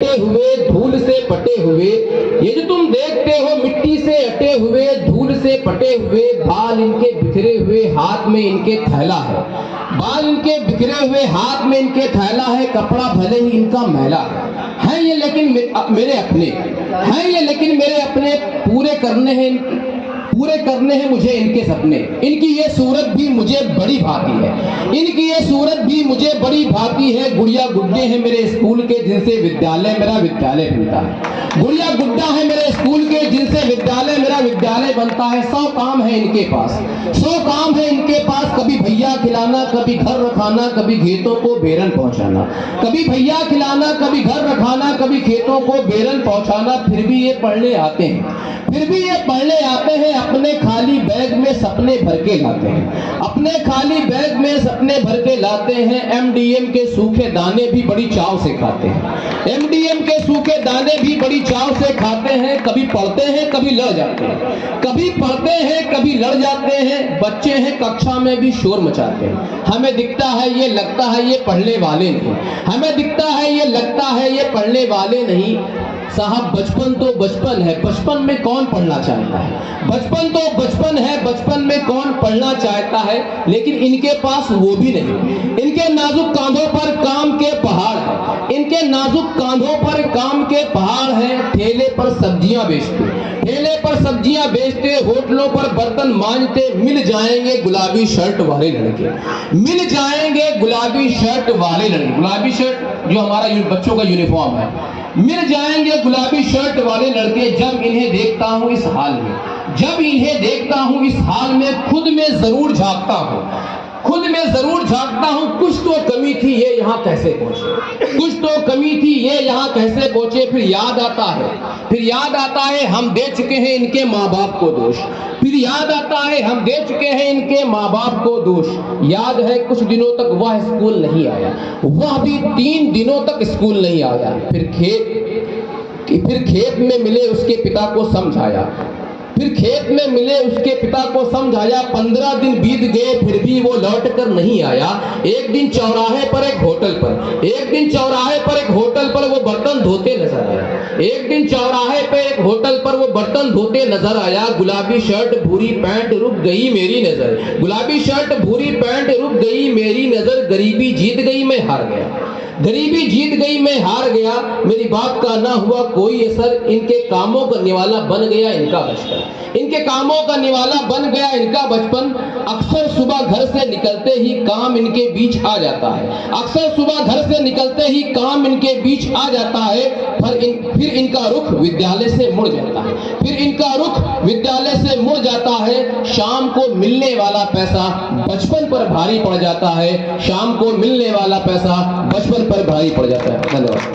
अटे हुए, धूल से पटे हुए, ये जो तुम देखते हो मिट्टी से अटे हुए, धूल से पटे हुए, बाल इनके बिखरे हुए, हाथ में इनके थैला है, बाल इनके बिखरे हुए, हाथ में इनके थैला है, कपड़ा भले ही इनका मैला है ये लेकिन मेरे अपने हैं, ये लेकिन मेरे अपने, पूरे करने हैं मुझे इनके सपने, इनकी ये सूरत भी मुझे बड़ी भाती है, इनकी ये सूरत भी मुझे बड़ी भाती है, गुड़िया गुड्डे हैं मेरे स्कूल के जिनसे विद्यालय मेरा विद्यालय बनता है, गुड़िया गुड्डा है मेरे स्कूल के जिनसे विद्यालय मेरा विद्यालय बनता है। 100 काम है इनके पास, 100 काम है इनके पास, कभी भैया खिलाना, कभी घर रखाना, कभी खेतों को बेरन पहुंचाना, कभी भैया खिलाना, कभी घर रखाना, कभी खेतों को बेरन पहुंचाना, फिर भी ये पढ़ने आते हैं, फिर भी ये पढ़ने आते हैं, अपने खाली बैग में सपने भर के लाते हैं, अपने खाली बैग में सपने भर के लाते हैं। एमडीएम के सूखे दाने भी बड़ी चाव से खाते हैं, एमडीएम के सूखे दाने भी बड़ी चाव से खाते हैं, कभी पढ़ते हैं कभी लड़ जाते हैं, कभी पढ़ते हैं कभी लड़ जाते हैं, बच्चे हैं कक्षा में भी शोर मचाते हैं, हमें दिखता है ये लगता है ये पढ़ने वाले नहीं, हमें दिखता है ये लगता है ये पढ़ने वाले नहीं। साहब बचपन तो बचपन है, बचपन में कौन पढ़ना चाहता है, बचपन तो बचपन है, बचपन में कौन पढ़ना चाहता है, लेकिन इनके पास वो भी नहीं। इनके नाजुक कांधों पर काम के पहाड़ है, इनके नाजुक कांधों पर काम के पहाड़ है, ठेले पर सब्जियां बेचते, ठेले पर सब्जियां बेचते, होटलों पर बर्तन मांजते, मिल जाएंगे गुलाबी शर्ट वाले लड़के, मिल जाएंगे गुलाबी शर्ट वाले लड़के, गुलाबी शर्ट जो हमारा बच्चों का यूनिफॉर्म है, मिल जाएंगे गुलाबी शर्ट वाले लड़के। जब इन्हें देखता हूं इस हाल में, जब इन्हें देखता हूं इस हाल में, खुद में जरूर झांकता हूं, खुद में जरूर झांकता हूं, कुछ तो कमी थी ये यहाँ कैसे पहुंचे, कुछ तो कमी थी ये यहाँ कैसे पहुंचे। फिर याद आता है, फिर याद आता है हम दे चुके हैं इनके माँ बाप को दोष, फिर याद आता है हम दे चुके हैं इनके माँ बाप को दोष। याद है कुछ दिनों तक वह स्कूल नहीं आया, वह भी 3 दिनों तक स्कूल नहीं आया, फिर खेत में मिले उसके पिता को समझाया, फिर खेत में मिले उसके पिता को समझाया, 15 दिन बीत गए फिर भी वो लौट कर नहीं आया। एक दिन चौराहे पर एक होटल पर, एक दिन चौराहे पर एक होटल पर वो बर्तन धोते नजर आया, एक दिन चौराहे पे एक होटल पर वो बर्तन धोते नजर आया। गुलाबी शर्ट भूरी पैंट रुक गई मेरी नजर, गुलाबी शर्ट भूरी पैंट रुक गई मेरी नजर, गरीबी जीत गई मैं हार गया, गरीबी जीत गई मैं हार गया, मेरी बात का ना हुआ कोई असर, इनके कामों का निवाला बन गया इनका बचपन, इनके कामों का निवाला बन गया इनका बचपन। अक्सर सुबह घर से निकलते ही काम इनके बीच आ जाता है, अक्सर सुबह घर से निकलते ही काम इनके बीच आ जाता है, फिर इनका रुख विद्यालय से मुड़ जाता है, फिर इनका रुख विद्यालय से मुड़ जाता है। शाम को मिलने वाला पैसा बचपन पर भारी पड़ जाता है, शाम को मिलने वाला पैसा बचपन पर भारी पड़ जाता है। धन्यवाद।